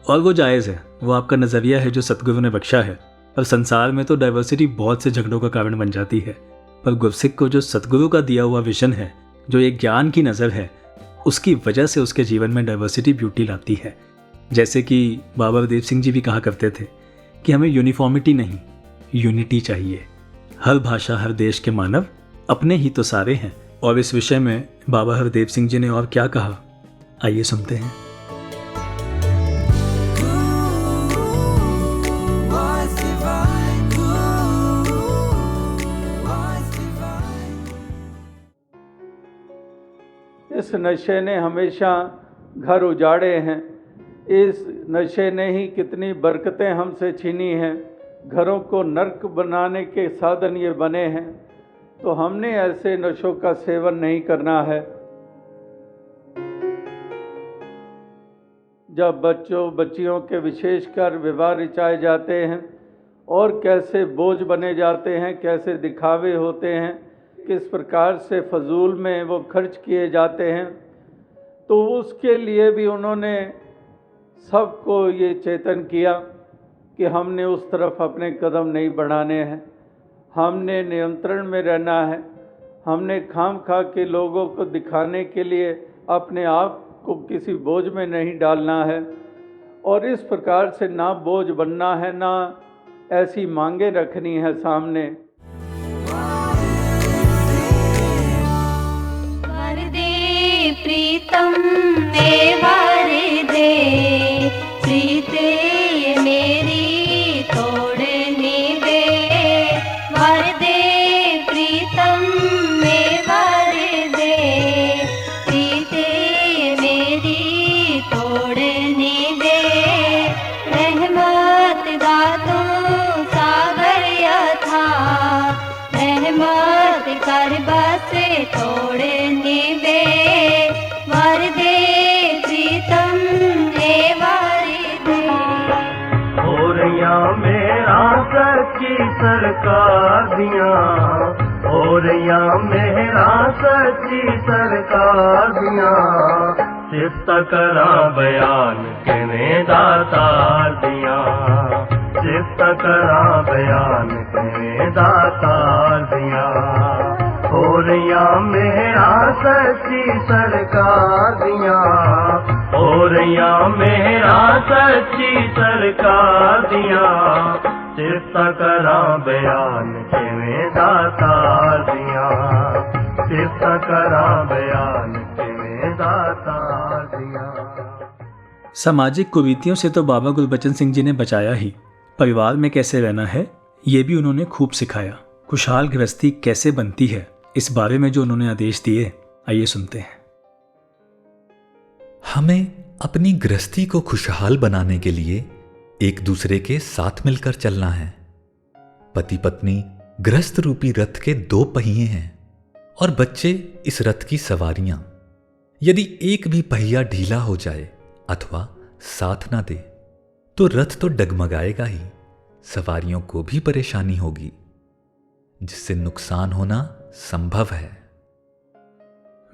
और वो जायज़ है, वो आपका नज़रिया है जो सतगुरु ने बख्शा है। पर संसार में तो डाइवर्सिटी बहुत से झगड़ों का कारण बन जाती है। पर गुरसिक को जो सतगुरु का दिया हुआ विजन है, जो एक ज्ञान की नज़र है, उसकी वजह से उसके जीवन में डाइवर्सिटी ब्यूटी लाती है। जैसे कि बाबा हरदेव सिंह जी भी कहा करते थे कि हमें यूनिफॉर्मिटी नहीं, यूनिटी चाहिए। हर भाषा, हर देश के मानव अपने ही तो सारे हैं। और इस विषय में बाबा हरदेव सिंह जी ने और क्या कहा, आइए सुनते हैं। इस नशे ने हमेशा घर उजाड़े हैं। इस नशे ने ही कितनी बरकतें हमसे छीनी हैं। घरों को नर्क बनाने के साधन ये बने हैं। तो हमने ऐसे नशों का सेवन नहीं करना है। जब बच्चियों के विशेषकर विवाह रचाए जाते हैं और कैसे बोझ बने जाते हैं, कैसे दिखावे होते हैं, किस प्रकार से फजूल में वो खर्च किए जाते हैं, तो उसके लिए भी उन्होंने सबको ये चेतन किया कि हमने उस तरफ अपने कदम नहीं बढ़ाने हैं। हमने नियंत्रण में रहना है। हमने खाम खा के लोगों को दिखाने के लिए अपने आप को किसी बोझ में नहीं डालना है। और इस प्रकार से ना बोझ बनना है, ना ऐसी मांगे रखनी है सामने। प्रीतम में वर दे, प्रीते मेरी तोड़ने दे, वर दे प्रीतम में वर दे, प्रीते मेरी तोड़ने दे, रहमत दातों सागर यथा, रहमत कर बस तोड़ने दे, वर दे प्रीतम ने वर दे। और या मेरा सच्ची सरकार दिया, और या मेरा सच्ची सरकार दिया, सिफ्त करा बयान कने दातार दिया, सिफ्त करा बयान कने दातार दिया। और या मेरा सच्ची सरकार दिया, और या मेरा सच्ची सरकार दिया, सिफ्त करा बयान किवें दातार दिया, सिफ्त करा बयान किवें दातार दिया। सामाजिक कुरीतियों से तो बाबा गुरबचन सिंह जी ने बचाया ही, परिवार में कैसे रहना है ये भी उन्होंने खूब सिखाया। खुशहाल गृहस्थी कैसे बनती है, इस बारे में जो उन्होंने आदेश दिए, आइए सुनते हैं। हमें अपनी गृहस्थी को खुशहाल बनाने के लिए एक दूसरे के साथ मिलकर चलना है। पति पत्नी गृहस्थ रूपी रथ के दो पहिए हैं और बच्चे इस रथ की सवारियां। यदि एक भी पहिया ढीला हो जाए अथवा साथ ना दे तो रथ तो डगमगाएगा ही, सवारियों को भी परेशानी होगी, जिससे नुकसान होना संभव है।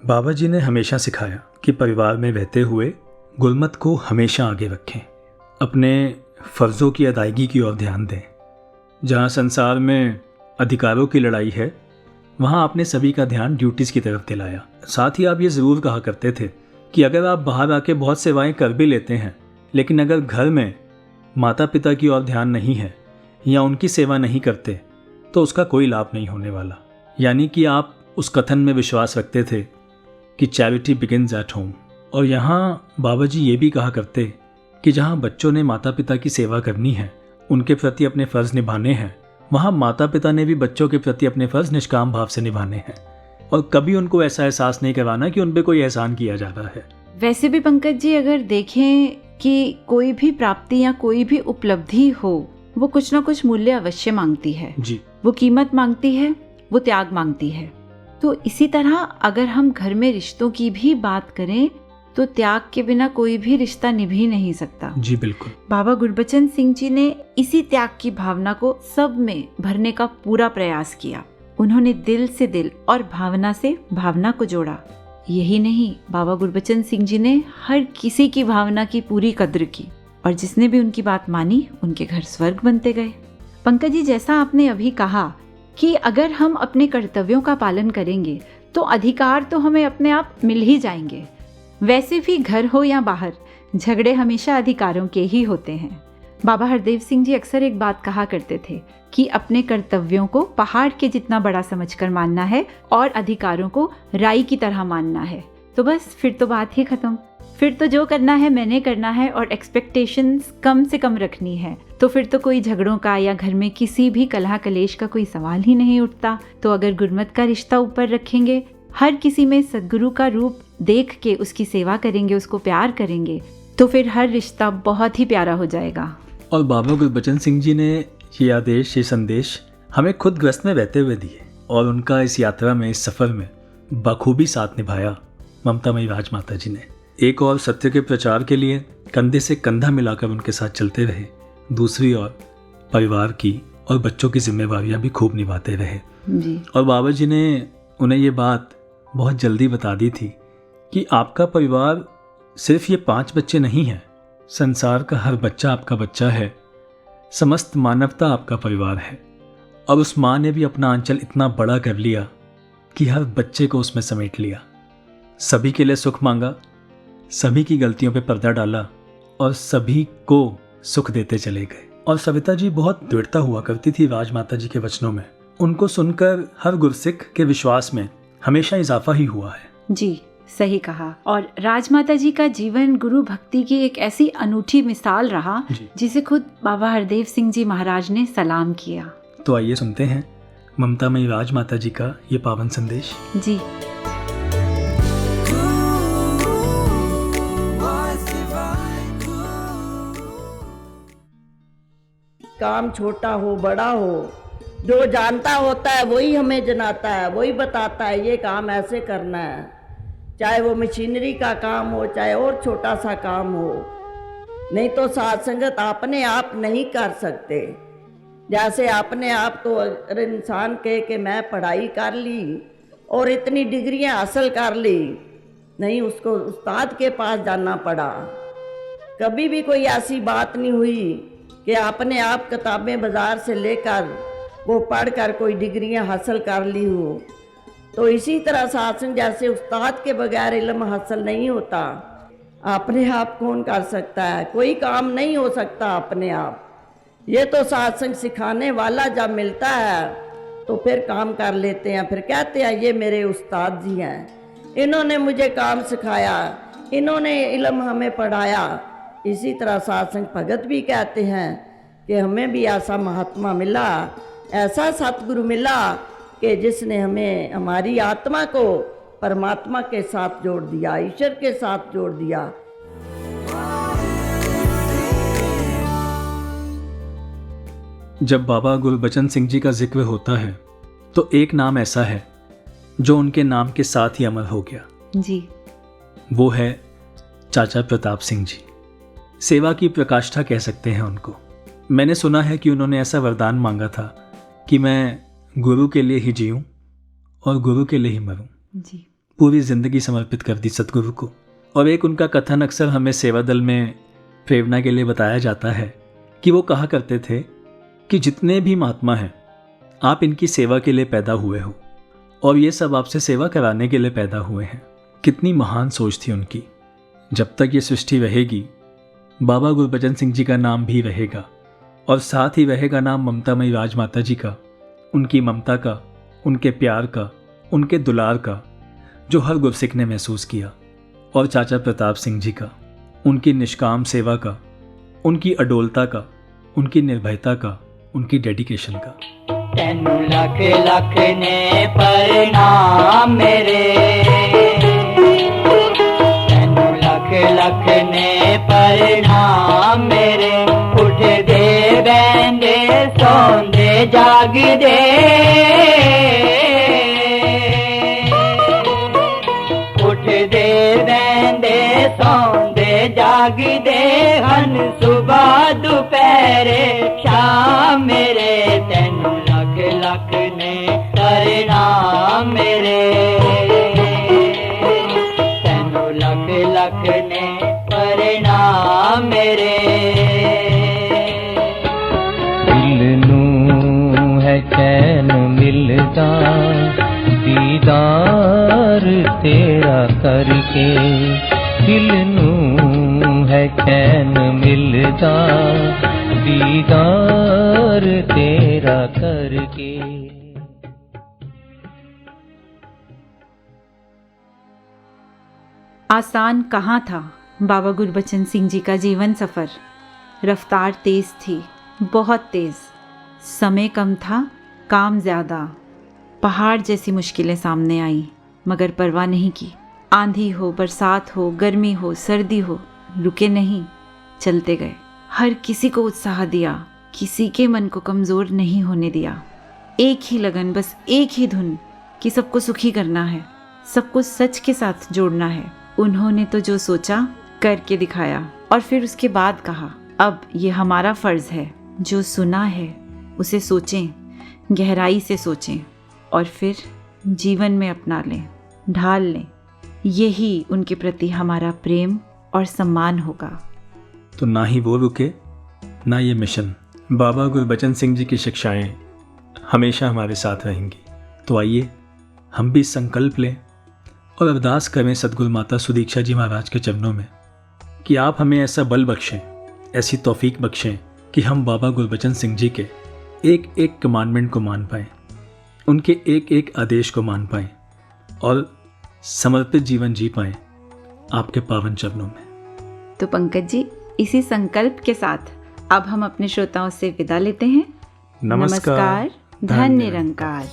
बाबा जी ने हमेशा सिखाया कि परिवार में रहते हुए गुरमत को हमेशा आगे रखें, अपने फ़र्ज़ों की अदायगी की ओर ध्यान दें। जहाँ संसार में अधिकारों की लड़ाई है, वहाँ आपने सभी का ध्यान ड्यूटीज़ की तरफ दिलाया। साथ ही आप ये ज़रूर कहा करते थे कि अगर आप बाहर आके बहुत सेवाएं कर भी लेते हैं, लेकिन अगर घर में माता पिता की ओर ध्यान नहीं है या उनकी सेवा नहीं करते तो उसका कोई लाभ नहीं होने वाला। यानी कि आप उस कथन में विश्वास रखते थे कि चैरिटी बिगिन्स एट होम। और यहाँ बाबा जी ये भी कहा करते कि जहाँ बच्चों ने माता पिता की सेवा करनी है, उनके प्रति अपने फ़र्ज़ निभाने हैं, वहाँ माता पिता ने भी बच्चों के प्रति अपने फ़र्ज़ निष्काम भाव से निभाने हैं और कभी उनको ऐसा एहसास नहीं करवाना कि उन पर कोई एहसान किया जा रहा है। वैसे भी पंकज जी, अगर देखें कि कोई भी प्राप्ति या कोई भी उपलब्धि हो, वो कुछ ना कुछ मूल्य अवश्य मांगती है जी। वो कीमत मांगती है, वो त्याग मांगती है। तो इसी तरह अगर हम घर में रिश्तों की भी बात करें तो त्याग के बिना कोई भी रिश्ता निभ ही नहीं सकता। जी बिल्कुल। बाबा गुरबचन सिंह जी ने इसी त्याग की भावना को सब में भरने का पूरा प्रयास किया। उन्होंने दिल से दिल और भावना से भावना को जोड़ा। यही नहीं, बाबा गुरबचन सिंह जी ने हर किसी की भावना की पूरी कद्र की। और जिसने भी उनकी बात मानी उनके घर स्वर्ग बनते गए। पंकज जी, जैसा आपने अभी कहा कि अगर हम अपने कर्तव्यों का पालन करेंगे तो अधिकार तो हमें अपने आप मिल ही जाएंगे। वैसे भी घर हो या बाहर, झगड़े हमेशा अधिकारों के ही होते हैं। बाबा हरदेव सिंह जी अक्सर एक बात कहा करते थे कि अपने कर्तव्यों को पहाड़ के जितना बड़ा समझकर मानना है और अधिकारों को राई की तरह मानना है। तो बस फिर तो बात ही खत्म। फिर तो जो करना है मैंने करना है और एक्सपेक्टेशंस कम से कम रखनी है। तो फिर तो कोई झगड़ों का या घर में किसी भी कलह कलेश का कोई सवाल ही नहीं उठता। तो अगर गुरमत का रिश्ता ऊपर रखेंगे, हर किसी में सद्गुरु का रूप देख के उसकी सेवा करेंगे, उसको प्यार करेंगे, तो फिर हर रिश्ता बहुत ही प्यारा हो जाएगा। और बाबा गुरबचन सिंह जी ने ये आदेश, ये संदेश हमें खुद ग्रस्त में रहते हुए दिए और उनका इस यात्रा में, इस सफ़र में बखूबी साथ निभाया ममतामयी राजमाता जी ने। एक और सत्य के प्रचार के लिए कंधे से कंधा मिलाकर उनके साथ चलते रहे, दूसरी ओर परिवार की और बच्चों की जिम्मेवारियां भी खूब निभाते रहे जी। और बाबा जी ने उन्हें ये बात बहुत जल्दी बता दी थी कि आपका परिवार सिर्फ ये 5 बच्चे नहीं हैं, संसार का हर बच्चा आपका बच्चा है, समस्त मानवता आपका परिवार है। और उस माँ ने भी अपना आंचल इतना बड़ा कर लिया कि हर बच्चे को उसमें समेट लिया, सभी के लिए सुख मांगा, सभी की गलतियों पे पर्दा डाला और सभी को सुख देते चले गए। और सविता जी बहुत दृढ़ता हुआ करती थी राजमाता जी के वचनों में। उनको सुनकर हर गुरसिख के विश्वास में हमेशा इजाफा ही हुआ है। जी, सही कहा। और राजमाता जी का जीवन गुरु भक्ति की एक ऐसी अनूठी मिसाल रहा जिसे खुद बाबा हरदेव सिंह जी महाराज ने सलाम किया। तो आइए सुनते हैं ममतामयी राजमाता जी का ये पावन संदेश। जी। काम छोटा हो बड़ा हो, जो जानता होता है वही हमें जनाता है, वही बताता है ये काम ऐसे करना है। चाहे वो मशीनरी का काम हो, चाहे और छोटा सा काम हो। नहीं तो साथ संगत अपने आप नहीं कर सकते। जैसे अपने आप तो अगर इंसान कहे कि मैं पढ़ाई कर ली और इतनी डिग्रियां हासिल कर ली, नहीं, उसको उस्ताद के पास जाना पड़ा। कभी भी कोई ऐसी बात नहीं हुई कि अपने आप किताबें बाज़ार से लेकर वो पढ़कर कोई डिग्रियां हासिल कर ली हो। तो इसी तरह सत्संग जैसे उस्ताद के बगैर इल्म हासिल नहीं होता। अपने आप कौन कर सकता है? कोई काम नहीं हो सकता अपने आप। ये तो सत्संग सिखाने वाला जब मिलता है तो फिर काम कर लेते हैं, फिर कहते हैं ये मेरे उस्ताद जी हैं, इन्होंने मुझे काम सिखाया, इन्होंने इल्म हमें पढ़ाया। इसी तरह सत्संग भगत भी कहते हैं कि हमें भी ऐसा महात्मा मिला, ऐसा सतगुरु मिला कि जिसने हमें, हमारी आत्मा को परमात्मा के साथ जोड़ दिया, ईश्वर के साथ जोड़ दिया। जब बाबा गुरबचन सिंह जी का जिक्र होता है तो एक नाम ऐसा है जो उनके नाम के साथ ही अमर हो गया जी। वो है चाचा प्रताप सिंह जी। सेवा की प्रकाष्ठा कह सकते हैं उनको। मैंने सुना है कि उन्होंने ऐसा वरदान मांगा था कि मैं गुरु के लिए ही जीऊं और गुरु के लिए ही मरूं। जी। पूरी जिंदगी समर्पित कर दी सतगुरु को। और एक उनका कथन अक्सर हमें सेवा दल में प्रेरणा के लिए बताया जाता है कि वो कहा करते थे कि जितने भी महात्मा हैं आप इनकी सेवा के लिए पैदा हुए हो और ये सब आपसे सेवा कराने के लिए पैदा हुए हैं। कितनी महान सोच थी उनकी। जब तक ये सृष्टि रहेगी बाबा गुरबचन सिंह जी का नाम भी रहेगा और साथ ही रहेगा नाम ममतामयी राजमाता जी का, उनकी ममता का, उनके प्यार का, उनके दुलार का, जो हर गुरसिख ने महसूस किया। और चाचा प्रताप सिंह जी का, उनकी निष्काम सेवा का, उनकी अडोलता का, उनकी निर्भयता का, उनकी डेडिकेशन का। तेनू लख लख ने प्रणाम मेरे, तेनू लख लख ने प्रणाम मेरे। उठ दे बहंदे सौंदे जाग दे, उठ दे बहंदे सौंदे जाग दे। हन सुबह दोपहरे शाम मेरे, तेनू लख लख ने प्रणाम मेरे, तेनू लख लख ने प्रणाम मेरे। तेरा करके दिल नू है चैन मिलदा दीदार तेरा करके। आसान कहाँ था बाबा गुरबचन सिंह जी का जीवन सफ़र। रफ्तार तेज़ थी, बहुत तेज़। समय कम था, काम ज़्यादा। पहाड़ जैसी मुश्किलें सामने आईं, मगर परवाह नहीं की। आंधी हो, बरसात हो, गर्मी हो, सर्दी हो, रुके नहीं, चलते गए। हर किसी को उत्साह दिया, किसी के मन को कमज़ोर नहीं होने दिया। एक ही लगन, बस एक ही धुन कि सबको सुखी करना है, सबको सच के साथ जोड़ना है। उन्होंने तो जो सोचा करके दिखाया और फिर उसके बाद कहा, अब ये हमारा फ़र्ज़ है, जो सुना है उसे सोचें, गहराई से सोचें और फिर जीवन में अपना लें, ढाल लें। यही उनके प्रति हमारा प्रेम और सम्मान होगा। तो ना ही वो रुके, ना ये मिशन। बाबा गुरबचन सिंह जी की शिक्षाएं हमेशा हमारे साथ रहेंगी। तो आइए हम भी संकल्प लें और अरदास करें सद्गुरु माता सुदीक्षा जी महाराज के चरणों में कि आप हमें ऐसा बल बख्शें, ऐसी तौफीक बख्शें कि हम बाबा गुरबचन सिंह जी के एक एक कमांडमेंट को मान पाएँ, उनके एक एक आदेश को मान पाएँ और समर्पित जीवन जी पाएँ आपके पावन चरणों में। तो पंकज जी, इसी संकल्प के साथ अब हम अपने श्रोताओं से विदा लेते हैं। नमस्कार, धन्य निरंकार।